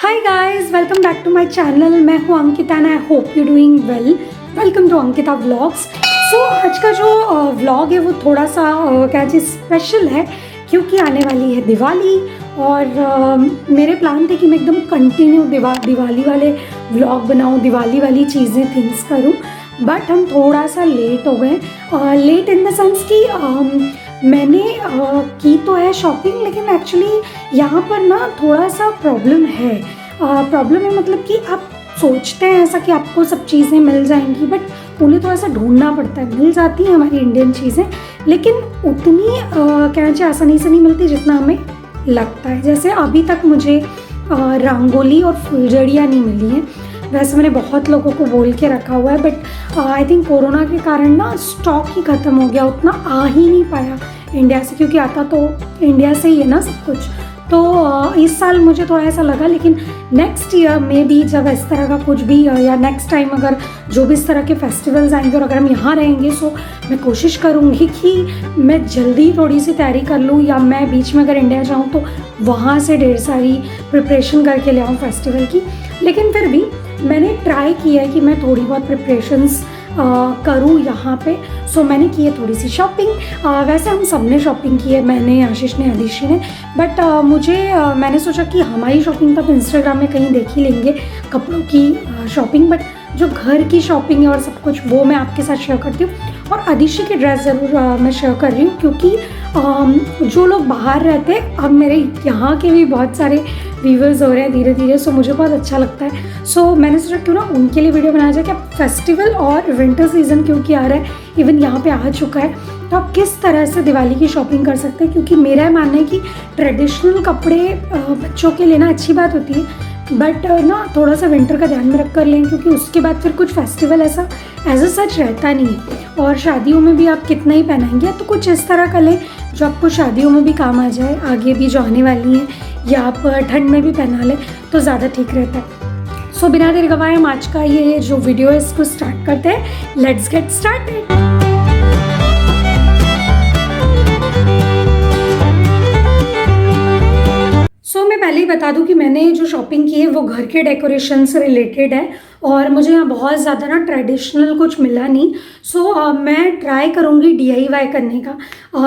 Hi guys, welcome back to my channel. मैं हूँ Ankita and I hope you doing well. Welcome to Ankita vlogs. So आज का जो vlog है वो थोड़ा सा क्या चीज़ स्पेशल है क्योंकि आने वाली है दिवाली और मेरे प्लान थे कि मैं एकदम कंटिन्यू दिवाली वाले व्लॉग बनाऊँ, दिवाली वाली चीज़ें थिंग्स करूँ, बट हम थोड़ा सा लेट हो गए। लेट इन द सेंस कि मैंने की तो है शॉपिंग, लेकिन एक्चुअली यहाँ पर ना थोड़ा सा प्रॉब्लम है। प्रॉब्लम है मतलब कि आप सोचते हैं ऐसा कि आपको सब चीज़ें मिल जाएंगी, बट उन्हें थोड़ा सा ढूंढना पड़ता है। मिल जाती हैं हमारी इंडियन चीज़ें, लेकिन उतनी क्या चाहिए आसानी से नहीं मिलती जितना हमें लगता है। जैसे अभी तक मुझे रंगोली और फुलझड़ियाँ नहीं मिली हैं। वैसे मैंने बहुत लोगों को बोल के रखा हुआ है, बट आई थिंक कोरोना के कारण ना स्टॉक ही ख़त्म हो गया, उतना आ ही नहीं पाया इंडिया से, क्योंकि आता तो इंडिया से ही है ना सब कुछ। तो इस साल मुझे थोड़ा ऐसा लगा, लेकिन नेक्स्ट ईयर में भी जब इस तरह का कुछ भी या नेक्स्ट टाइम अगर जो भी इस तरह के फेस्टिवल्स आएंगे और अगर हम यहाँ रहेंगे, सो मैं कोशिश करूँगी कि मैं जल्दी थोड़ी सी तैयारी कर लूँ, या मैं बीच में अगर इंडिया जाऊँ तो वहाँ से ढेर सारी प्रिपरेशन करके ले आऊँ फेस्टिवल की। लेकिन फिर भी मैंने ट्राई किया है कि मैं थोड़ी बहुत प्रिपरेशंस करूँ यहाँ पे। सो मैंने की है थोड़ी सी शॉपिंग। वैसे हम सब ने शॉपिंग की है, मैंने, आशीष ने, आदिशी ने, बट मैंने सोचा कि हमारी शॉपिंग तो आप इंस्टाग्राम में कहीं देख ही लेंगे, कपड़ों की शॉपिंग, बट जो घर की शॉपिंग है और सब कुछ वो मैं आपके साथ शेयर करती हूँ। और आदिशी की ड्रेस ज़रूर मैं शेयर कर रही हूँ, क्योंकि जो लोग बाहर रहते हैं, अब मेरे यहाँ के भी बहुत सारे व्यूवर्स हो रहे हैं धीरे धीरे, सो मुझे बहुत अच्छा लगता है। सो मैंने सोचा क्यों ना उनके लिए वीडियो बनाया जाए कि अब फेस्टिवल और विंटर सीजन क्योंकि आ रहा है, इवन यहाँ पे आ चुका है, तो आप किस तरह से दिवाली की शॉपिंग कर सकते हैं। क्योंकि मेरा मानना है कि ट्रेडिशनल कपड़े बच्चों के लेना अच्छी बात होती है, बट ना थोड़ा सा विंटर का ध्यान में रख कर लें, क्योंकि उसके बाद फिर कुछ फेस्टिवल ऐसा एज अ सच रहता नहीं है, और शादियों में भी आप कितना ही पहनाएंगे। तो कुछ इस तरह का लें जो आपको शादियों में भी काम आ जाए, आगे भी जो आने वाली हैं, या आप ठंड में भी पहना लें तो ज़्यादा ठीक रहता है। सो बिना देर गवाए हम आज का ये जो वीडियो है इसको स्टार्ट करते हैं। Let's get started. मैं पहले ही बता दूं कि मैंने जो शॉपिंग की है वो घर के डेकोरेशन से रिलेटेड है, और मुझे यहाँ बहुत ज़्यादा ना ट्रेडिशनल कुछ मिला नहीं। मैं ट्राई करूँगी DIY करने का।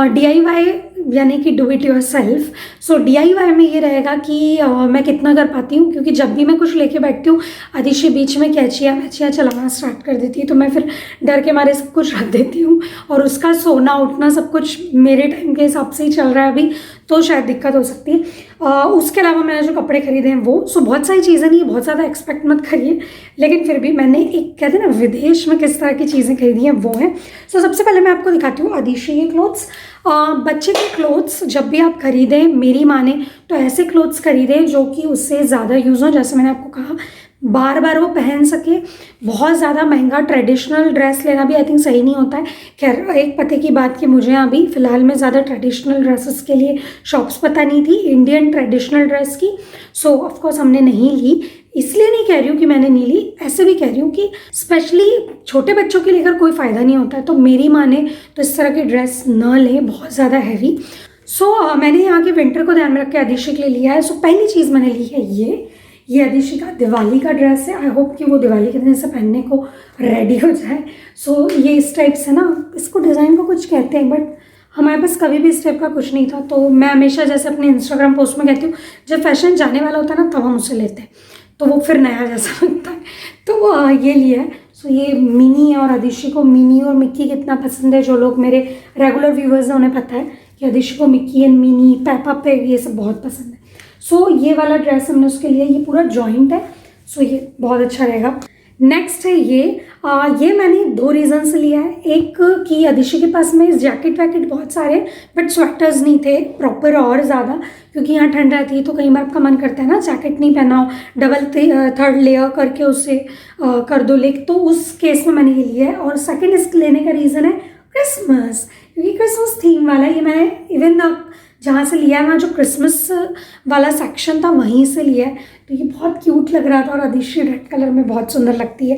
DIY यानी कि do it your self. DIY में ये रहेगा कि मैं कितना कर पाती हूँ, क्योंकि जब भी मैं कुछ लेके बैठती हूँ, आदिशी बीच में कैचियाँ मैचियाँ चलाना स्टार्ट कर देती है, तो मैं फिर डर के मारे सब कुछ रख देती हूँ, और उसका सोना उठना सब कुछ मेरे टाइम के हिसाब से ही चल रहा है अभी, तो शायद दिक्कत हो सकती है। उसके अलावा मैंने जो कपड़े खरीदे हैं वो बहुत सारी चीज़ें नहीं, बहुत ज़्यादा एक्सपेक्ट मत करिए, लेकिन फिर भी मैंने एक कहते हैं ना विदेश में किस तरह की चीज़ें खरीदी हैं वो हैं। सबसे पहले मैं आपको दिखाती हूँ आदिशी के क्लोथ्स। बच्चे के क्लोथ्स जब भी आप खरीदें, मेरी माने तो ऐसे क्लोथ्स खरीदें जो कि उससे ज़्यादा यूज़ हो, जैसे मैंने आपको कहा बार बार वो पहन सके। बहुत ज़्यादा महंगा ट्रेडिशनल ड्रेस लेना भी आई थिंक सही नहीं होता है। खैर, एक पते की बात कि मुझे अभी फ़िलहाल में ज़्यादा ट्रेडिशनल ड्रेसेस के लिए शॉप्स पता नहीं थी इंडियन ट्रेडिशनल ड्रेस की, सो ऑफकोर्स हमने नहीं ली। इसलिए नहीं कह रही हूँ कि मैंने नहीं ली, ऐसे भी कह रही हूँ कि स्पेशली छोटे बच्चों के लेकर कोई फ़ायदा नहीं होता है, तो मेरी माने तो इस तरह की ड्रेस न लें, बहुत ज़्यादा हैवी। मैंने यहाँ के विंटर को ध्यान में रख के आदिशी के लिए लिया है। पहली चीज़ मैंने ली है ये आदिशी का दिवाली का ड्रेस है। आई होप कि वो दिवाली के दिन से पहनने को रेडी हो जाए। ये इस टाइप से ना, इसको डिज़ाइन को कुछ कहते हैं, बट हमारे पास कभी भी इस टाइप का कुछ नहीं था, तो मैं हमेशा जैसे अपने इंस्टाग्राम पोस्ट में कहती हूँ, जब फैशन जाने वाला होता है ना तब हम उसे लेते हैं, तो वो फिर नया जैसा लगता है। तो ये लिया है। ये मिनी है, और आदिशी को मिनी और मिक्की कितना पसंद है। जो लोग मेरे रेगुलर व्यूवर्स हैं उन्हें पता है कि आदिशी को Mickey and mini, Peppa pig, ये सब बहुत पसंद है। ये वाला ड्रेस हमने उसके लिए, ये पूरा जॉइंट है, ये बहुत अच्छा रहेगा। नेक्स्ट है ये मैंने 2 रीज़न से लिया है। एक कि आदिशी के पास में जैकेट वैकेट बहुत सारे, बट स्वेटर्स नहीं थे प्रॉपर, और ज़्यादा क्योंकि यहाँ ठंड रहती है, तो कई बार आपका मन करता है ना जैकेट नहीं पहना हो, डबल थर्ड लेयर करके उसे कर दो लेक, तो उस केस में मैंने ये लिया है। और सेकेंड इसके लेने का रीज़न है क्रिसमस, क्योंकि क्रिसमस थीम वाला ये मैंने इवन जहाँ से लिया है वहाँ जो क्रिसमस वाला सेक्शन था वहीं से लिया है, तो ये बहुत क्यूट लग रहा था, और आदिशी रेड कलर में बहुत सुंदर लगती है,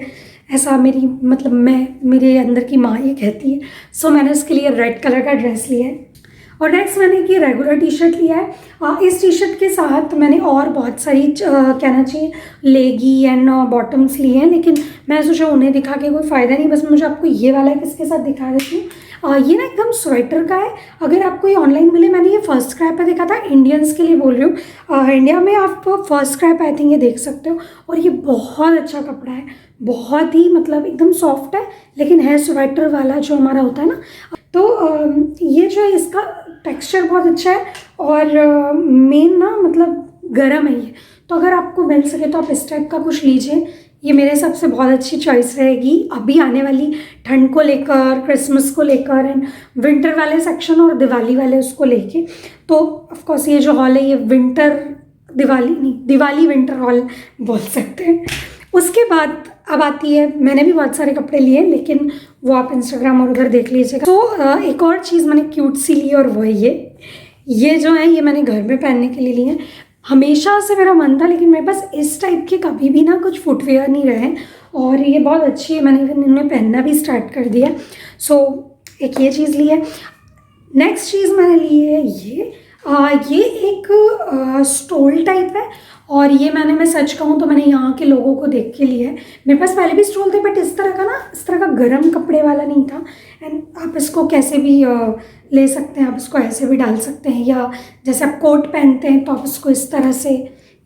ऐसा मेरे अंदर की माँ ये कहती है। मैंने उसके लिए रेड कलर का ड्रेस लिया है। और नेक्स्ट मैंने एक ये रेगुलर टी शर्ट लिया है। इस टी शर्ट के साथ मैंने और बहुत सारी कहना चाहिए लेगी एंड बॉटम्स लिए हैं, लेकिन मैं सोचा उन्हें दिखा के कोई फ़ायदा नहीं, बस मुझे आपको ये वाला किसके साथ दिखा देती हूँ। ये ना एकदम स्वेटर का है, अगर आपको ये ऑनलाइन मिले, मैंने ये फर्स्ट क्राई पे देखा था, इंडियंस के लिए बोल रही हूँ। इंडिया में आप फर्स्ट क्राई पे आई थिंक ये देख सकते हो, और ये बहुत अच्छा कपड़ा है, बहुत ही मतलब एकदम सॉफ्ट है, लेकिन है स्वेटर वाला जो हमारा होता है ना। तो ये जो है इसका टेक्सचर बहुत अच्छा है, और मेन ना मतलब गर्म है ये, तो अगर आपको मिल सके तो आप इस टाइप का कुछ लीजिए, ये मेरे हिसाब से बहुत अच्छी चॉइस रहेगी अभी आने वाली ठंड को लेकर, क्रिसमस को लेकर एंड विंटर वाले सेक्शन और दिवाली वाले उसको लेके। तो ऑफकोर्स ये जो हॉल है ये विंटर दिवाली नहीं, दिवाली विंटर हॉल बोल सकते हैं। उसके बाद अब आती है, मैंने भी बहुत सारे कपड़े लिए लेकिन वो आप इंस्टाग्राम और उधर देख लीजिएगा। तो एक और चीज़ मैंने क्यूट सी ली, और वो है ये जो है ये मैंने घर में पहनने के लिए लिए हैं। हमेशा से मेरा मन था, लेकिन मेरे पास इस टाइप के कभी भी ना कुछ फुटवेयर नहीं रहे, और ये बहुत अच्छी है, मैंने इन्हें पहनना भी स्टार्ट कर दिया। सो एक ये चीज़ ली है। नेक्स्ट चीज़ मैंने ली है ये एक स्टोल टाइप है, और ये मैं सच कहूँ तो मैंने यहाँ के लोगों को देख के लिया है। मेरे पास पहले भी स्टोल थे, बट इस तरह का गर्म कपड़े वाला नहीं था। एंड आप इसको कैसे भी ले सकते हैं, आप इसको ऐसे भी डाल सकते हैं, या जैसे आप कोट पहनते हैं तो आप इसको इस तरह से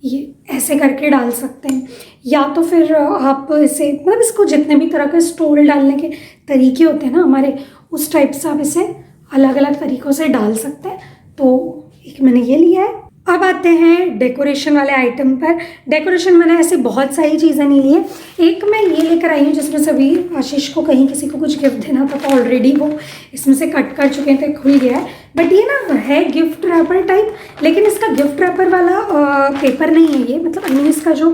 ये ऐसे करके डाल सकते हैं, या तो फिर आप इसे मतलब इसको जितने भी तरह के स्टोल डालने के तरीके होते हैं ना हमारे, उस टाइप से आप इसे अलग अलग तरीक़ों से डाल सकते हैं। तो एक मैंने ये लिया है। अब आते हैं डेकोरेशन वाले आइटम पर। डेकोरेशन मैंने ऐसे बहुत सारी चीज़ें नहीं ली है, एक मैं ये लेकर आई हूँ जिसमें से अभी आशीष को कहीं किसी को कुछ गिफ्ट देना था, तो ऑलरेडी वो इसमें से कट कर चुके थे, खुल गया है। बट ये ना है गिफ्ट रैपर टाइप, लेकिन इसका गिफ्ट रैपर वाला पेपर नहीं है ये, मतलब आई मीन इसका जो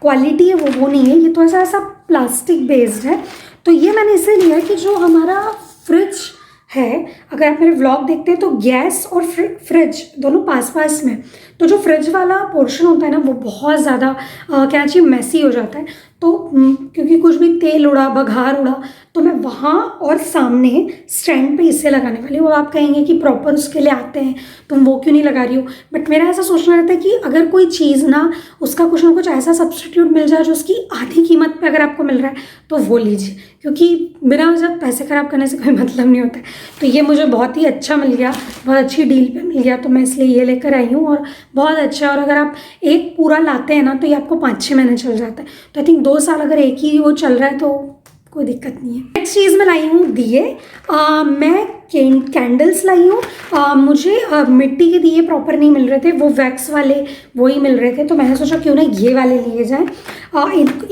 क्वालिटी है वो नहीं है, ये तो ऐसा प्लास्टिक बेस्ड है। तो ये मैंने इसे लिया कि जो हमारा फ्रिज है, अगर आप मेरे व्लॉग देखते हैं तो गैस और फ्रिज दोनों पास पास में, तो जो फ्रिज वाला पोर्शन होता है ना वो बहुत ज़्यादा क्या चाहिए मैसी हो जाता है। तो क्योंकि कुछ भी तेल उड़ा, बघार उड़ा, तो मैं वहाँ और सामने स्टैंड पे इसे लगाने वाली हूँ। आप कहेंगे कि प्रॉपर उसके लिए आते हैं, तुम वो क्यों नहीं लगा रही हो, बट मेरा ऐसा सोचना रहता है कि अगर कोई चीज़ ना उसका कुछ ना कुछ ऐसा सब्स्टिट्यूट मिल जाए जो उसकी आधी कीमत पे अगर आपको मिल रहा है तो वो लीजिए, क्योंकि बिना वजह पैसे ख़राब करने से कोई मतलब नहीं होता है। तो ये मुझे बहुत ही अच्छा मिल गया, बहुत अच्छी डील पे मिल गया, तो मैं इसलिए ये लेकर आई हूँ, और बहुत अच्छा। और अगर आप एक पूरा लाते हैं ना तो ये आपको 5-6 महीने चल जाता है, तो आई थिंक 2 साल अगर एक ही वो चल रहा है तो कोई दिक्कत नहीं है। नेक्स्ट चीज़ मैं लाई हूँ दिए। मैं कैंडल्स लाई हूँ। मुझे मिट्टी के दिए प्रॉपर नहीं मिल रहे थे, वो वैक्स वाले वो ही मिल रहे थे, तो मैंने सोचा क्यों ना ये वाले लिए जाएँ।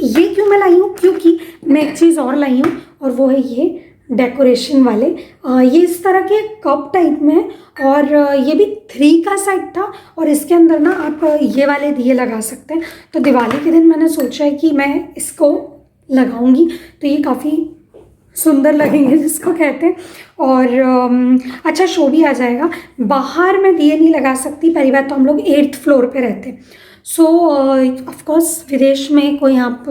ये क्यों मैं लाई हूँ, क्योंकि मैं एक चीज़ और लाई हूँ, और वो है ये डेकोरेशन वाले। ये इस तरह के कप टाइप में है, और ये भी 3 का सेट था, और इसके अंदर ना आप ये वाले दिए लगा सकते हैं। तो दिवाली के दिन मैंने सोचा है कि मैं इसको लगाऊंगी, तो ये काफ़ी सुंदर लगेंगे जिसको कहते हैं, और अच्छा शो भी आ जाएगा। बाहर मैं दिए नहीं लगा सकती, पहली बात तो हम लोग 8th फ्लोर पे रहते हैं, सो ऑफकोर्स विदेश में कोई आप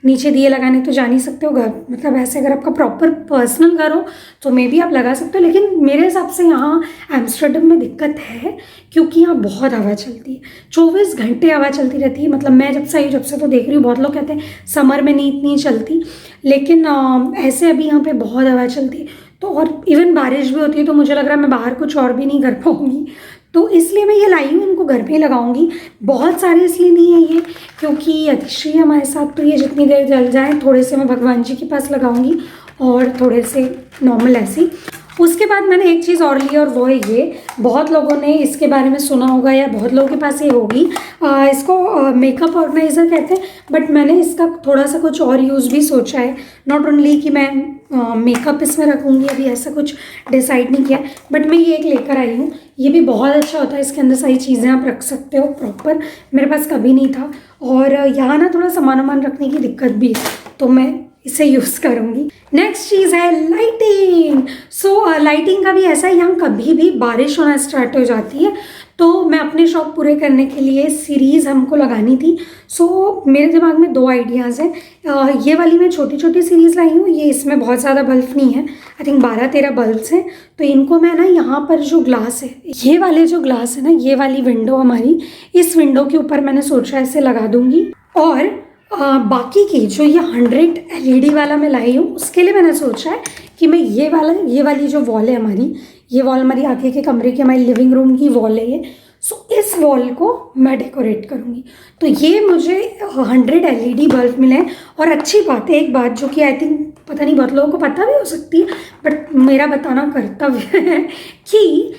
नीचे दिए लगाने तो जा नहीं सकते हो। घर मतलब ऐसे अगर आपका प्रॉपर पर्सनल घर हो तो मे भी आप लगा सकते हो, लेकिन मेरे हिसाब से यहाँ एम्स्टर्डम में दिक्कत है, क्योंकि यहाँ बहुत हवा चलती है, 24 घंटे हवा चलती रहती है। मतलब मैं जब से तो देख रही हूँ, बहुत लोग कहते हैं समर में नहीं इतनी चलती, लेकिन ऐसे अभी यहाँ पे बहुत हवा चलती है। तो और इवन बारिश भी होती है, तो मुझे लग रहा है मैं बाहर कुछ और भी नहीं कर पाऊँगी, तो इसलिए मैं ये लाई हूँ, इनको घर पे ही लगाऊंगी। बहुत सारे इसलिए नहीं है ये क्योंकि अतिश्री है हमारे साथ, तो ये जितनी देर जल जाए, थोड़े से मैं भगवान जी के पास लगाऊंगी और थोड़े से नॉर्मल ऐसी। उसके बाद मैंने एक चीज़ और ली, और वो है ये, बहुत लोगों ने इसके बारे में सुना होगा या बहुत लोगों के पास ये होगी, इसको मेकअप ऑर्गेनाइज़र कहते हैं, बट मैंने इसका थोड़ा सा कुछ और यूज़ भी सोचा है। नॉट ओनली कि मैं मेकअप इसमें रखूँगी, अभी ऐसा कुछ डिसाइड नहीं किया, बट मैं ये एक लेकर आई हूँ। ये भी बहुत अच्छा होता है, इसके अंदर सारी चीज़ें आप रख सकते हो प्रॉपर, मेरे पास कभी नहीं था, और यहाँ ना थोड़ा सामान रखने की दिक्कत भी है, तो मैं इसे यूज़ करूँगी। नेक्स्ट चीज़ है लाइटिंग। सो लाइटिंग का भी ऐसा है, यहाँ कभी भी बारिश होना स्टार्ट हो जाती है तो मैं अपने शौक पूरे करने के लिए सीरीज़ हमको लगानी थी। सो मेरे दिमाग में 2 आइडियाज़ हैं। ये वाली मैं छोटी छोटी सीरीज़ लाई हूँ, ये इसमें बहुत ज़्यादा बल्ब नहीं है, आई थिंक 12-13 बल्ब्स हैं। तो इनको मैं ना यहाँ पर जो ग्लास है, ये वाले जो ग्लास है ना, ये वाली विंडो हमारी, इस विंडो के ऊपर मैंने सोचा ऐसे लगा दूँगी। और बाकी की जो ये 100 LED वाला मैं लाई हूँ, उसके लिए मैंने सोचा है कि मैं ये वाली जो वॉल है हमारी, ये वॉल हमारी आगे के कमरे की, हमारी लिविंग रूम की वॉल है ये। सो इस वॉल को मैं डेकोरेट करूँगी। तो ये मुझे 100 LED बल्ब मिले हैं। और अच्छी बात है, एक बात जो कि आई थिंक पता नहीं बहुत लोगों को पता भी हो सकती है, बट मेरा बताना कर्तव्य है कि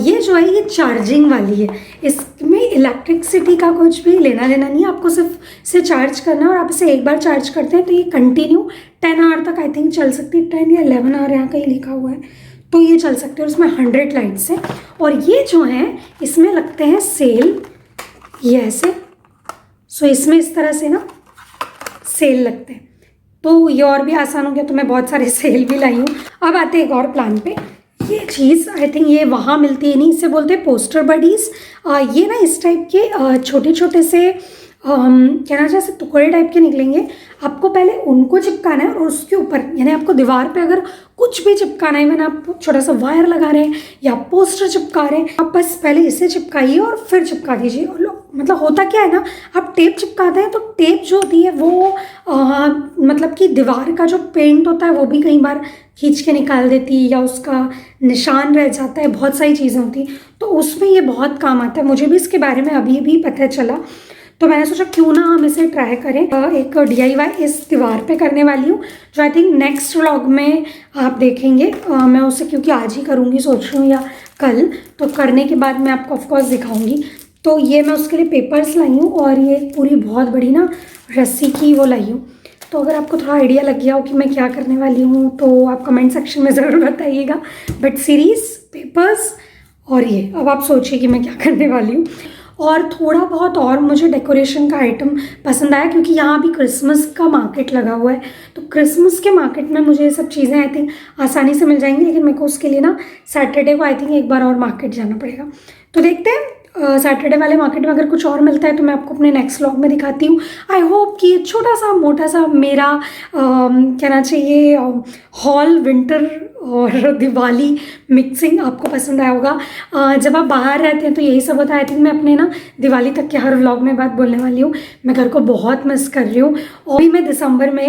ये जो है ये चार्जिंग वाली है। इसमें इलेक्ट्रिसिटी का कुछ भी लेना देना नहीं है, आपको सिर्फ इसे चार्ज करना है। और आप इसे एक बार चार्ज करते हैं तो ये कंटिन्यू 10 आवर तक आई थिंक चल सकती है, 10 या 11 आवर यहाँ कहीं लिखा हुआ है, तो ये चल सकते हैं। और इसमें 100 लाइट्स हैं। और ये जो हैं इसमें लगते हैं सेल, ये ऐसे। सो इसमें इस तरह से ना सेल लगते हैं, तो ये और भी आसान हो गया। तो मैं बहुत सारे सेल भी लाई हूँ। अब आते हैं एक और प्लान पे। ये चीज़ आई थिंक ये वहाँ मिलती है नहीं, इसे बोलते हैं पोस्टर बडीज़। ये ना इस टाइप के छोटे छोटे से कहना जैसे टुकड़े टाइप के निकलेंगे। आपको पहले उनको चिपकाना है और उसके ऊपर यानी आपको दीवार पे अगर कुछ भी चिपकाना है, मैंने आप छोटा सा वायर लगा रहे हैं या पोस्टर चिपका रहे हैं, आप बस पहले इसे चिपकाइए और फिर चिपका दीजिए। और मतलब होता क्या है ना, आप टेप चिपकाते हैं तो टेप जो होती है वो मतलब कि दीवार का जो पेंट होता है वो भी कई बार खींच के निकाल देती है या उसका निशान रह जाता है, बहुत सारी चीज़ें होती हैं। तो उसमें ये बहुत काम आता है। मुझे भी इसके बारे में अभी भी पता चला, तो मैंने सोचा क्यों ना हम इसे ट्राई करें। एक DIY इस दीवार पे करने वाली हूँ, जो आई थिंक नेक्स्ट व्लॉग में आप देखेंगे। मैं उसे क्योंकि आज ही करूँगी सोच रही हूँ या कल, तो करने के बाद मैं आपको ऑफकोर्स दिखाऊँगी। तो ये मैं उसके लिए पेपर्स लाई हूँ और ये पूरी बहुत बड़ी ना रस्सी की वो लाई हूँ। तो अगर आपको थोड़ा आइडिया लग गया हो कि मैं क्या करने वाली हूँ तो आप कमेंट सेक्शन में ज़रूर बताइएगा। बट सीरीज़, पेपर्स और ये, अब आप सोचिए कि मैं क्या करने वाली हूँ। और थोड़ा बहुत और मुझे डेकोरेशन का आइटम पसंद आया, क्योंकि यहाँ भी क्रिसमस का मार्केट लगा हुआ है। तो क्रिसमस के मार्केट में मुझे ये सब चीज़ें आई थिंक आसानी से मिल जाएंगी, लेकिन मेरे को उसके लिए ना सैटरडे को आई थिंक एक बार और मार्केट जाना पड़ेगा। तो देखते हैं सैटरडे वाले मार्केट में अगर कुछ और मिलता है तो मैं आपको अपने नेक्स्ट व्लॉग में दिखाती हूँ। आई होप कि छोटा सा मोटा सा मेरा कहना चाहिए हॉल विंटर और दिवाली मिक्सिंग आपको पसंद आया होगा। जब आप बाहर रहते हैं तो यही सब होता है। आई थिंक मैं अपने ना दिवाली तक के हर व्लॉग में बात बोलने वाली हूँ। मैं घर को बहुत मिस कर रही हूँ और मैं दिसंबर में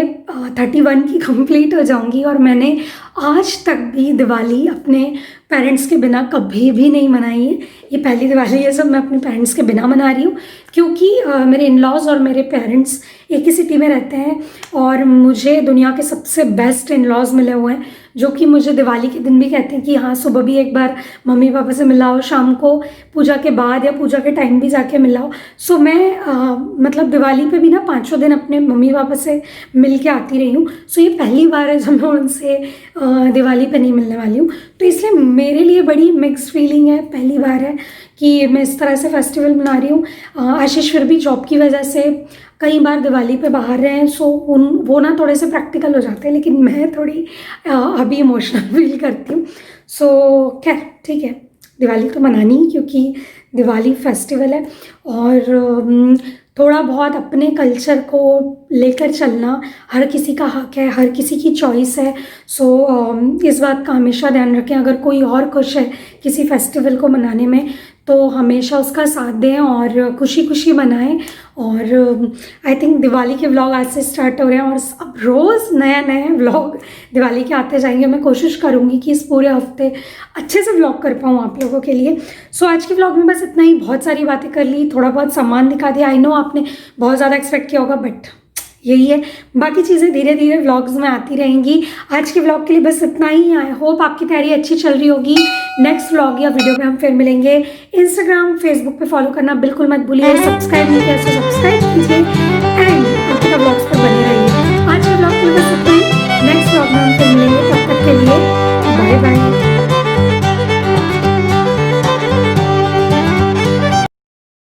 31 की कंप्लीट हो जाऊँगी। और मैंने आज तक भी दिवाली अपने पेरेंट्स के बिना कभी भी नहीं मनाई है। ये पहली दिवाली है सब मैं अपने पेरेंट्स के बिना मना रही हूँ, क्योंकि मेरे इन-लॉज़ और मेरे पेरेंट्स एक ही सिटी में रहते हैं और मुझे दुनिया के सबसे बेस्ट इन-लॉज़ मिले हुए हैं, जो कि मुझे दिवाली के दिन भी कहते हैं कि हाँ सुबह भी एक बार मम्मी पापा से मिलाओ, शाम को पूजा के बाद या पूजा के टाइम भी जाके मिलाओ। सो मैं मतलब दिवाली पे भी ना 5 दिन अपने मम्मी पापा से मिल के आती रही हूँ। सो ये पहली बार है जब मैं उनसे दिवाली पे नहीं मिलने वाली हूँ, तो इसलिए मेरे लिए बड़ी मिक्स फीलिंग है। पहली बार है कि मैं इस तरह से फेस्टिवल मना रही हूँ। आशीष फिर भी जॉब की वजह से कई बार दिवाली पे बाहर रहे हैं, सो वो ना थोड़े से प्रैक्टिकल हो जाते हैं, लेकिन मैं थोड़ी अभी इमोशनल फील करती हूँ। सो खैर ठीक है, दिवाली तो मनानी ही, क्योंकि दिवाली फेस्टिवल है और थोड़ा बहुत अपने कल्चर को लेकर चलना हर किसी का हक है, हर किसी की चॉइस है। सो इस बात का हमेशा ध्यान रखें। अगर कोई और खुश है किसी फेस्टिवल को मनाने में तो हमेशा उसका साथ दें और खुशी खुशी मनाएं। और आई थिंक दिवाली के व्लॉग आज से स्टार्ट हो रहे हैं और अब रोज़ नया नया व्लॉग दिवाली के आते जाएंगे। मैं कोशिश करूँगी कि इस पूरे हफ्ते अच्छे से व्लॉग कर पाऊँ आप लोगों के लिए। सो आज के व्लॉग में बस इतना ही। बहुत सारी बातें कर ली, थोड़ा बहुत सामान दिखा दिया। आई नो आपने बहुत ज़्यादा एक्सपेक्ट किया होगा, बट यही है। बाकी चीज़ें धीरे धीरे व्लॉग्स में आती रहेंगी। आज के व्लॉग के लिए बस इतना ही। आई होप आपकी तैयारी अच्छी चल रही होगी। नेक्स्ट व्लॉग या वीडियो में हम फिर मिलेंगे। इंस्टाग्राम, फेसबुक पे फॉलो करना बिल्कुल मत भूलिए। सब्सक्राइब नहीं किया तो सब्सक्राइब कीजिए एंड आपके व्लॉग्स पर बने रहिए। आज के व्लॉग के लिए बस इतना ही। नेक्स्ट व्लॉग में हम फिर मिलेंगे।